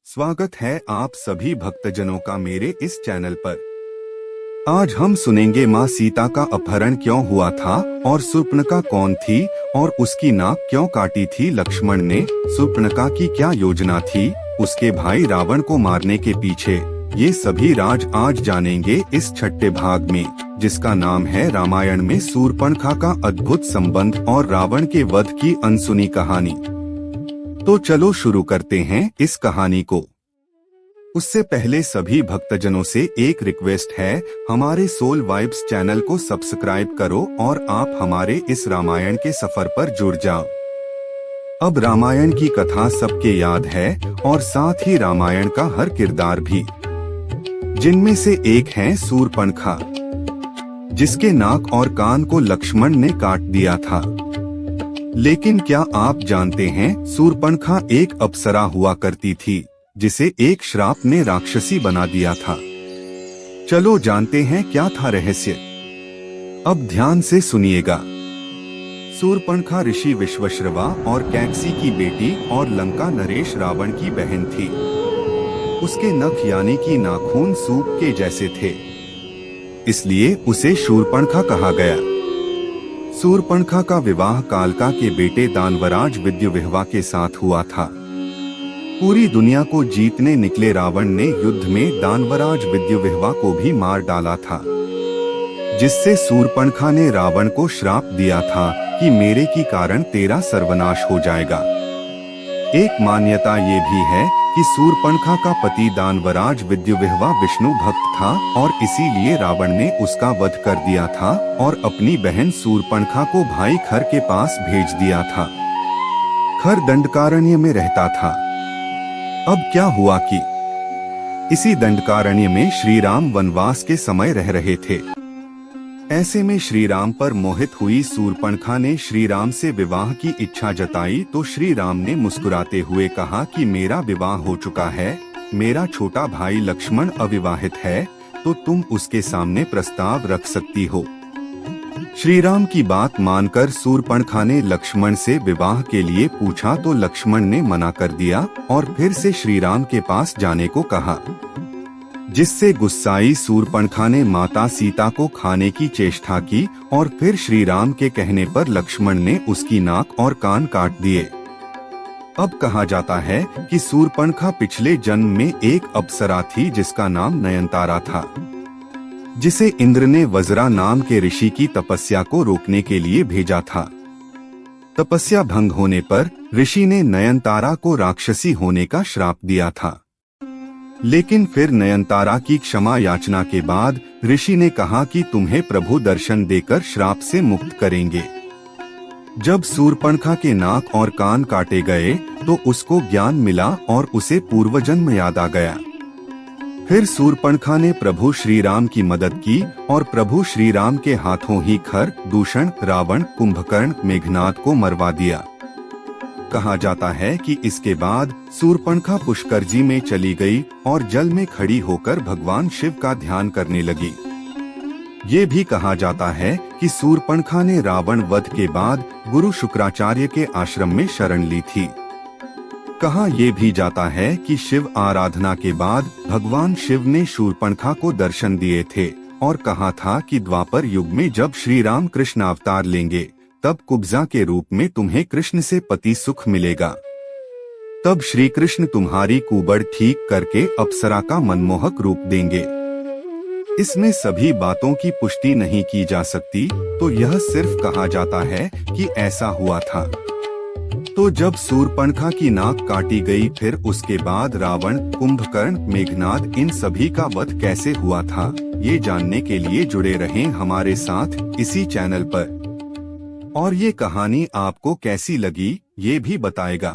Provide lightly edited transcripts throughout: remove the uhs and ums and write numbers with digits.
स्वागत है आप सभी भक्तजनों का मेरे इस चैनल पर। आज हम सुनेंगे माँ सीता का अपहरण क्यों हुआ था और शूर्पणखा कौन थी और उसकी नाक क्यों काटी थी लक्ष्मण ने। शूर्पणखा की क्या योजना थी उसके भाई रावण को मारने के पीछे, ये सभी राज आज जानेंगे इस छठे भाग में, जिसका नाम है रामायण में शूर्पणखा का अद्भुत संबंध और रावण के वध की अनसुनी कहानी। तो चलो शुरू करते हैं इस कहानी को। उससे पहले सभी भक्तजनों से एक रिक्वेस्ट है, हमारे सोल वाइब्स चैनल को सब्सक्राइब करो और आप हमारे इस रामायण के सफर पर जुड़ जाओ। अब रामायण की कथा सबके याद है और साथ ही रामायण का हर किरदार भी, जिनमें से एक है शूर्पणखा, जिसके नाक और कान को लक्ष्मण ने काट दिया था। लेकिन क्या आप जानते हैं शूर्पणखा एक अप्सरा हुआ करती थी जिसे एक श्राप ने राक्षसी बना दिया था। चलो जानते हैं क्या था रहस्य। अब ध्यान से सुनिएगा। शूर्पणखा ऋषि विश्वश्रवा और कैकसी की बेटी और लंका नरेश रावण की बहन थी। उसके नख यानी कि नाखून सूप के जैसे थे, इसलिए उसे शूर्पणखा कहा गया। शूर्पणखा का विवाह कालका के बेटे दानवराज विद्युविह्वा के साथ हुआ था। पूरी दुनिया को जीतने निकले रावण ने युद्ध में दानवराज विद्युविह्वा को भी मार डाला था, जिससे शूर्पणखा ने रावण को श्राप दिया था कि मेरे की कारण तेरा सर्वनाश हो जाएगा। एक मान्यता ये भी है कि शूर्पणखा का पति दानवराज विद्युविह्वा विष्णु भक्त था और इसीलिए रावण ने उसका वध कर दिया था और अपनी बहन शूर्पणखा को भाई खर के पास भेज दिया था। खर दंडकारण्य में रहता था। अब क्या हुआ कि इसी दंडकारण्य में श्री राम वनवास के समय रह रहे थे। ऐसे में श्री राम पर मोहित हुई शूर्पणखा ने श्री राम से विवाह की इच्छा जताई तो श्री राम ने मुस्कुराते हुए कहा कि मेरा विवाह हो चुका है, मेरा छोटा भाई लक्ष्मण अविवाहित है, तो तुम उसके सामने प्रस्ताव रख सकती हो। श्री राम की बात मानकर शूर्पणखा ने लक्ष्मण से विवाह के लिए पूछा तो लक्ष्मण ने मना कर दिया और फिर से श्री राम के पास जाने को कहा, जिससे गुस्साई शूर्पणखा ने माता सीता को खाने की चेष्टा की और फिर श्री राम के कहने पर लक्ष्मण ने उसकी नाक और कान काट दिए। अब कहा जाता है कि शूर्पणखा पिछले जन्म में एक अप्सरा थी जिसका नाम नयनतारा था, जिसे इंद्र ने वज्रा नाम के ऋषि की तपस्या को रोकने के लिए भेजा था। तपस्या भंग होने पर ऋषि ने नयनतारा को राक्षसी होने का श्राप दिया था। लेकिन फिर नयनतारा की क्षमा याचना के बाद ऋषि ने कहा कि तुम्हें प्रभु दर्शन देकर श्राप से मुक्त करेंगे। जब शूर्पणखा के नाक और कान काटे गए तो उसको ज्ञान मिला और उसे पूर्वजन्म याद आ गया। फिर शूर्पणखा ने प्रभु श्री राम की मदद की और प्रभु श्री राम के हाथों ही खर, दूषण, रावण, कुंभकर्ण, मेघनाद को मरवा दिया। कहा जाता है कि इसके बाद शूर्पणखा पुष्कर जी में चली गई और जल में खड़ी होकर भगवान शिव का ध्यान करने लगी। ये भी कहा जाता है कि शूर्पणखा ने रावण वध के बाद गुरु शुक्राचार्य के आश्रम में शरण ली थी। कहा यह भी जाता है कि शिव आराधना के बाद भगवान शिव ने शूर्पणखा को दर्शन दिए थे और कहा था कि द्वापर युग में जब श्री राम कृष्ण अवतार लेंगे तब कुब्जा के रूप में तुम्हें कृष्ण से पति सुख मिलेगा। तब श्री कृष्ण तुम्हारी कुबड़ ठीक करके अप्सरा का मनमोहक रूप देंगे। इसमें सभी बातों की पुष्टि नहीं की जा सकती, तो यह सिर्फ कहा जाता है कि ऐसा हुआ था। तो जब शूर्पणखा की नाक काटी गई फिर उसके बाद रावण, कुंभकर्ण, मेघनाद इन सभी का वध कैसे हुआ था, ये जानने के लिए जुड़े रहें हमारे साथ इसी चैनल पर। और ये कहानी आपको कैसी लगी ये भी बताएगा।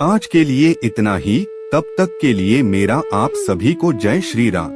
आज के लिए इतना ही, तब तक के लिए मेरा आप सभी को जय श्री राम।